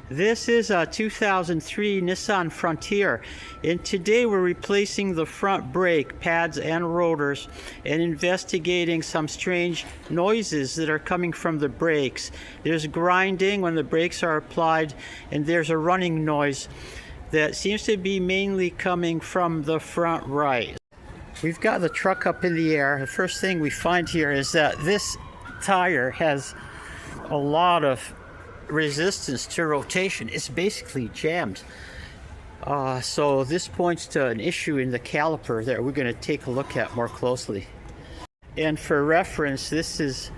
This is a 2003 Nissan Frontier, and today we're replacing the front brake pads and rotors and investigating some strange noises that are coming from the brakes. There's grinding when the brakes are applied, and there's a running noise that seems to be mainly coming from the front right. We've got the truck up in the air. The first thing we find here is that this tire has a lot of resistance to rotation. It's basically jammed. So this points to an issue in the caliper that we're going to take a look at more closely. And for reference, this is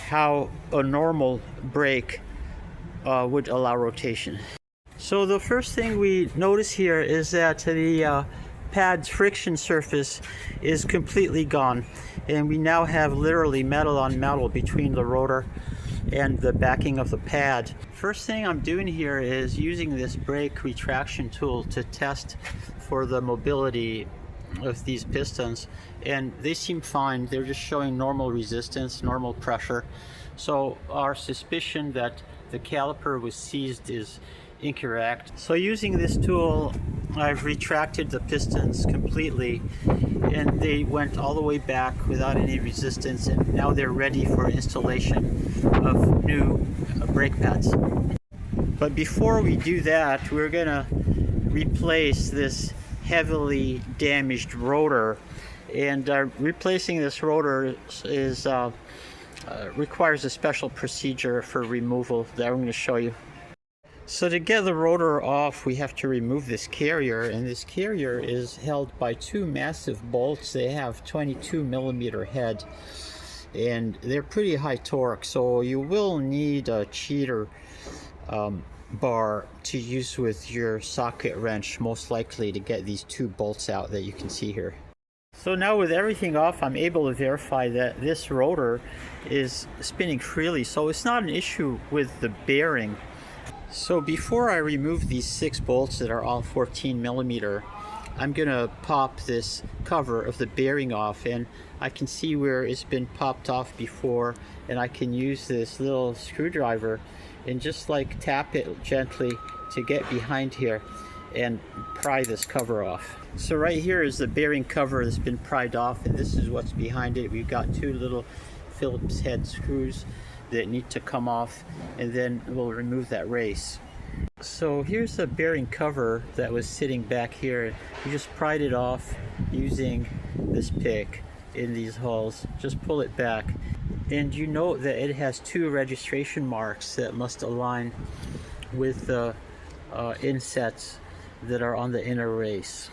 how a normal brake would allow rotation. So the first thing we notice here is that the pad's friction surface is completely gone, and we now have literally metal on metal between the rotor and the backing of the pad. First thing I'm doing here is using this brake retraction tool to test for the mobility of these pistons, and they seem fine. They're just showing normal resistance, normal pressure. So our suspicion that the caliper was seized is incorrect. So using this tool, I've retracted the pistons completely, and they went all the way back without any resistance, and now they're ready for installation of new brake pads. But before we do that, we're gonna replace this heavily damaged rotor, and replacing this rotor is requires a special procedure for removal that I'm going to show you. So to get the rotor off, we have to remove this carrier, and this carrier is held by two massive bolts. They have 22mm head, and they're pretty high torque, so you will need a cheater bar to use with your socket wrench, most likely, to get these two bolts out that you can see here. So now with everything off, I'm able to verify that this rotor is spinning freely, so it's not an issue with the bearing. So before I remove these 6 bolts that are all 14mm, I'm gonna pop this cover of the bearing off, and I can see where it's been popped off before, and I can use this little screwdriver and just like tap it gently to get behind here and pry this cover off. So right here is the bearing cover that's been pried off, and this is what's behind it. We've got 2 little Phillips head screws that need to come off, and then we'll remove that race. So here's the bearing cover that was sitting back here. You just pried it off using this pick in these holes. Just pull it back, and you note that it has 2 registration marks that must align with the insets that are on the inner race.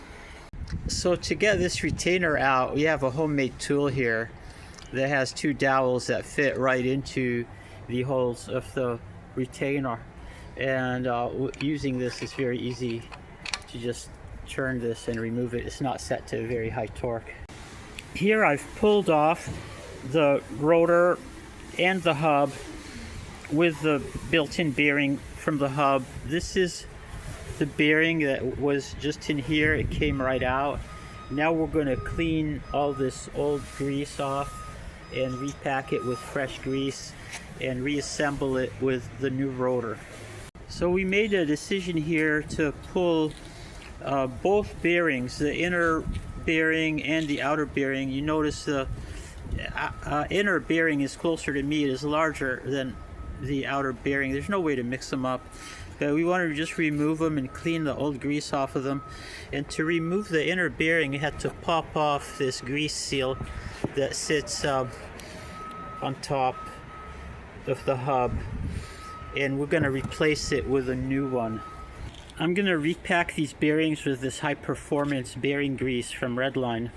So to get this retainer out, we have a homemade tool here that has 2 dowels that fit right into the holes of the retainer, and using this is very easy to just turn this and remove it. It's not set to very high torque. Here I've pulled off the rotor and the hub with the built-in bearing from the hub. This is the bearing that was just in here. It came right out. Now we're going to clean all this old grease off and repack it with fresh grease and reassemble it with the new rotor. So we made a decision here to pull both bearings, the inner bearing and the outer bearing. You notice the inner bearing is closer to me. It is larger than the outer bearing. There's no way to mix them up, but we wanted to just remove them and clean the old grease off of them. And to remove the inner bearing, you had to pop off this grease seal that sits on top of the hub, and we're going to replace it with a new one. I'm going to repack these bearings with this high performance bearing grease from Redline.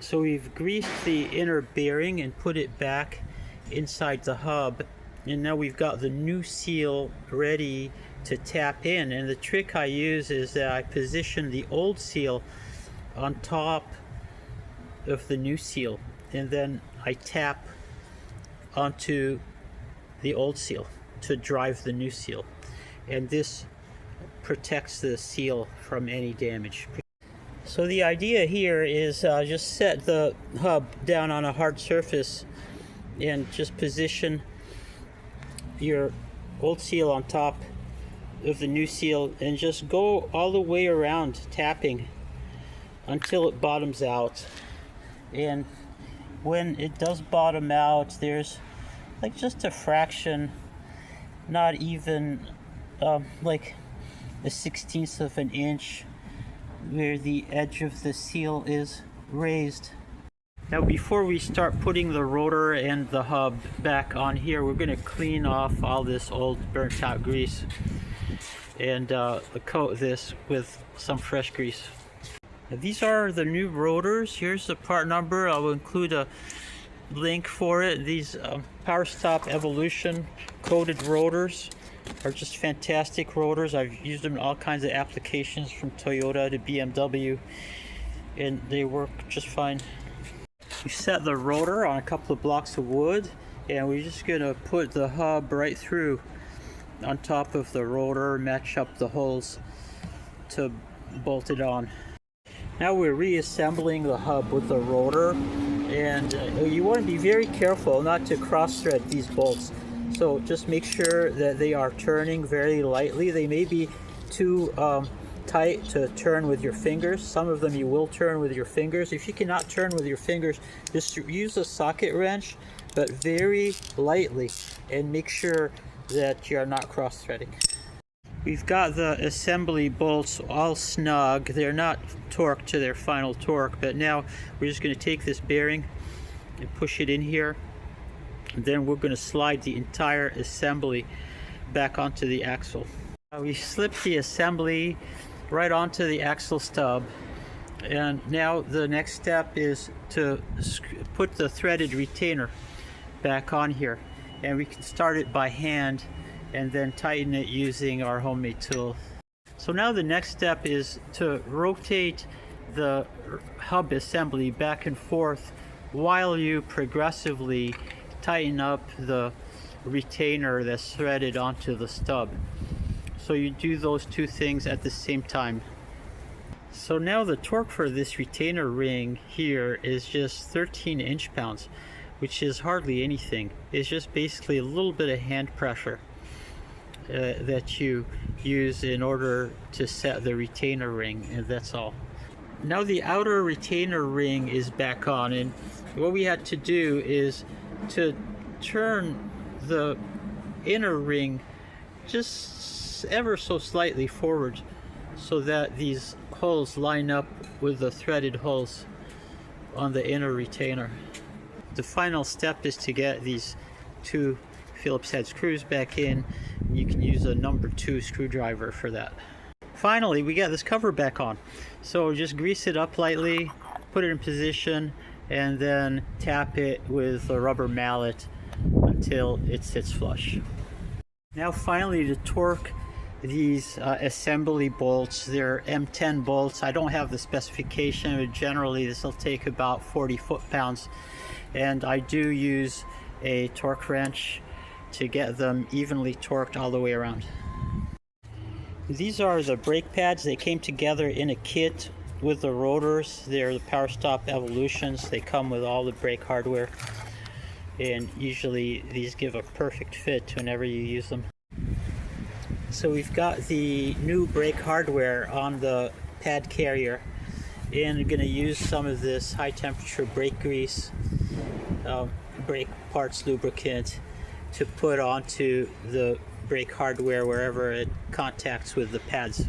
So we've greased the inner bearing and put it back inside the hub, and now we've got the new seal ready to tap in. And the trick I use is that I position the old seal on top of the new seal, and then I tap onto the old seal to drive the new seal, and this protects the seal from any damage. So the idea here is just set the hub down on a hard surface and just position your old seal on top of the new seal and just go all the way around, tapping until it bottoms out. And when it does bottom out, there's like just a fraction, not even like a 1/16 of an inch, where the edge of the seal is raised. Now before we start putting the rotor and the hub back on here, we're going to clean off all this old burnt out grease and coat this with some fresh grease. Now, these are the new rotors. Here's the part number. I'll include a link for it. These PowerStop Evolution coated rotors are just fantastic rotors. I've used them in all kinds of applications, from Toyota to BMW, and they work just fine. We set the rotor on a couple of blocks of wood, and we're just going to put the hub right through on top of the rotor, match up the holes to bolt it on. Now we're reassembling the hub with the rotor, and you want to be very careful not to cross thread these bolts. So just make sure that they are turning very lightly. They may be too tight to turn with your fingers. Some of them you will turn with your fingers. If you cannot turn with your fingers, just use a socket wrench, but very lightly, and make sure that you are not cross threading. We've got the assembly bolts all snug. They're not torqued to their final torque, but now we're just going to take this bearing and push it in here. And then we're going to slide the entire assembly back onto the axle. We slipped the assembly right onto the axle stub, and now the next step is to put the threaded retainer back on here, and we can start it by hand and then tighten it using our homemade tool. So now the next step is to rotate the hub assembly back and forth while you progressively tighten up the retainer that's threaded onto the stub. So you do those two things at the same time. So now the torque for this retainer ring here is just 13 inch-pounds, which is hardly anything. It's just basically a little bit of hand pressure that you use in order to set the retainer ring, and that's all. Now the outer retainer ring is back on, and what we had to do is to turn the inner ring just ever so slightly forward so that these holes line up with the threaded holes on the inner retainer. The final step is to get these two Phillips head screws back in. You can use a number 2 screwdriver for that. Finally, we got this cover back on. So just grease it up lightly, put it in position, and then tap it with a rubber mallet until it sits flush. Now finally, to torque these assembly bolts, they're M10 bolts. I don't have the specification, but generally this will take about 40 foot-pounds, and I do use a torque wrench to get them evenly torqued all the way around. These are the brake pads. They came together in a kit with the rotors. They're the PowerStop Evolutions. They come with all the brake hardware, and usually these give a perfect fit whenever you use them. So we've got the new brake hardware on the pad carrier, and we're going to use some of this high temperature brake grease, brake parts lubricant, to put onto the brake hardware wherever it contacts with the pads.